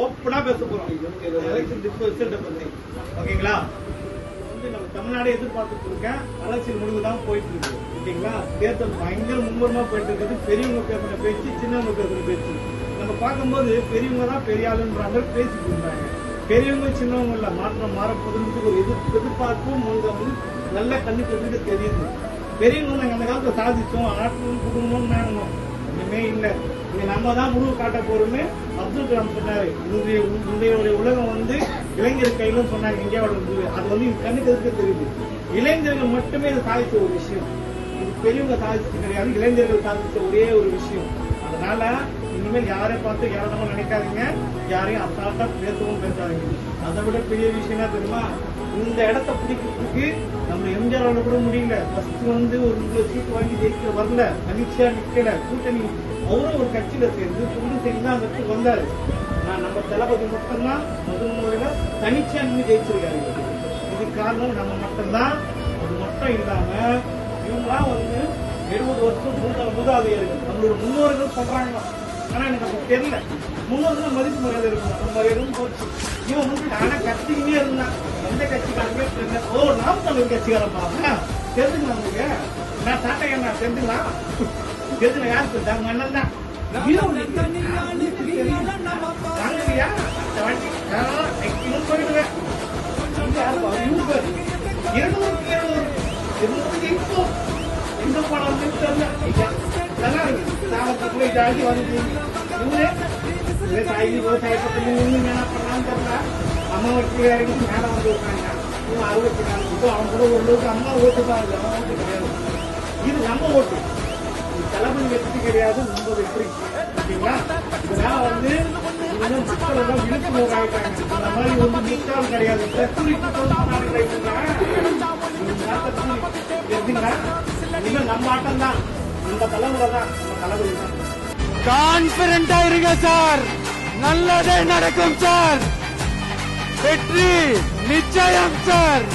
ஓப்பனா பேச போறோம் எலெக்ஷன் ரிசல்ட்டை பத்தி. ஓகேங்களா? வந்து நம்ம தமிழ்நாடு எதிர்பார்த்துட்டு இருக்கேன். அரசியல் முடிவு தான் போயிட்டு இருக்கு. ஓகேங்களா? தேர்தல் பயங்கர மும்முரமா போயிட்டு இருக்குது. பெரியவங்க பேசுற பேச்சு, சின்னவங்க பேசுற பேச்சு நம்ம பார்க்கும்போது பெரியவங்க தான் பெரிய ஆளுன்ற மாதிரி பேசிட்டு இருந்தாங்க. பெரியவங்க சின்னவங்க இல்ல, மாற்றம் மாறப்போகுதுன்னு ஒரு எதிர்பார்ப்பும் வந்து நல்ல கண்ணுக்கு தெரியுது. பெரியவங்க நாங்க அந்த காலத்துல சாதிச்சோம், ஆற்றலும் குடும்பம் வேணும், ஒண்ணுமே இல்லை. இங்க நம்ம தான் முடிவு காட்ட போறோம்னு அப்துல் கலாம் சொன்னாரு. இன்றைய உலகம் வந்து இளைஞர் கையில சொன்னாங்க இந்தியாவோட முடிவு. அது வந்து கண்ணுக்கு தெரியுது. இளைஞர்கள் மட்டுமே இதை சாதிச்ச ஒரு விஷயம். இது பெரியவங்க சாதிச்சது கிடையாது, இளைஞர்கள் சாதிச்ச ஒரே ஒரு விஷயம். அதனால இனிமேல் யாரை பார்த்து யாரும் நினைக்காதீங்க, யாரையும் அசால்ட்டா பேசவும் பேசாதீங்க. அதை விட பெரிய விஷயம் என்ன தெரியுமா? இந்த இடத்த பிடிக்கிறதுக்கு நம்ம எம்ஜிஆரால கூட முடியல. ஃபர்ஸ்ட் வந்து ஒரு 20 சீட் வாங்கி ஜெயிக்க வரல, தனிச்சா நிக்கல, கூட்டணி அவரும் ஒரு கட்சியில சேர்ந்து தொண்டு செய்து தான் அந்த இடத்துக்கு வந்தாரு. நம்ம தளபதி மட்டும்தான் முதல் முறையில தனிச்சா நின்று ஜெயிச்சிருக்காரு. இதுக்கு காரணம் நம்ம மட்டும்தான். அது மட்டும் இல்லாம இவங்களாம் வந்து 70 வருஷம் மூதாதையர்கள், நம்மளோட முன்னோர்கள் சொல்றாங்க. ஆனா எனக்கு அப்ப தெரியல, முன்னோர்கள் மதிப்பு மரியாதை இருக்கும், அந்த மரியாதையும் போச்சு. இவன் வந்து ஆனா கட்சிக்குமே இருந்தான். எந்த கட்சிக்காரங்க தெரியல. ஓ, நாம் தமிழ் கட்சிக்காரப்பா தெரிஞ்சுங்களா உங்களுக்கு? நான் சாட்டையா நான் தெரிஞ்சுக்கலாம். தெரிஞ்சுல யாரு தெரிஞ்சாங்க? அண்ணன் தான். வாங்கலையா? போயிடுவேன். 200 எங்க போனாலும் தெரியல. நல்லா இருக்கு. சாவத்துக்குள்ள ஜாதி வந்து விவசாயத்தை என்ன பண்ணான்னு தெரியல. அம்மா வச்சு இறங்கி மேல வந்து விட்டாங்க. 64 அவன் கூட ஓரளவுக்கு அம்மா ஓட்டு தான் இல்லை, அவன் ஓட்டு கிடையாது. இது நம்ம ஓட்டு. தளபதி வெற்றி கிடையாது, ரொம்ப வெற்றி. ஓகேங்களா? இதனால வந்து மக்கள் எல்லாம் விழிப்புணர்வு ஆயிட்டாங்க. இந்த மாதிரி வந்து நிற்கால் கிடையாது. இன்னும் நம்ம ஆட்டம் தான், இந்த தலைமுறை தான், நம்ம தளபதி தான். கான்பிடண்டா இருங்க சார், நல்லதே நடக்கும் சார், வெற்றி நிச்சயம் சார்.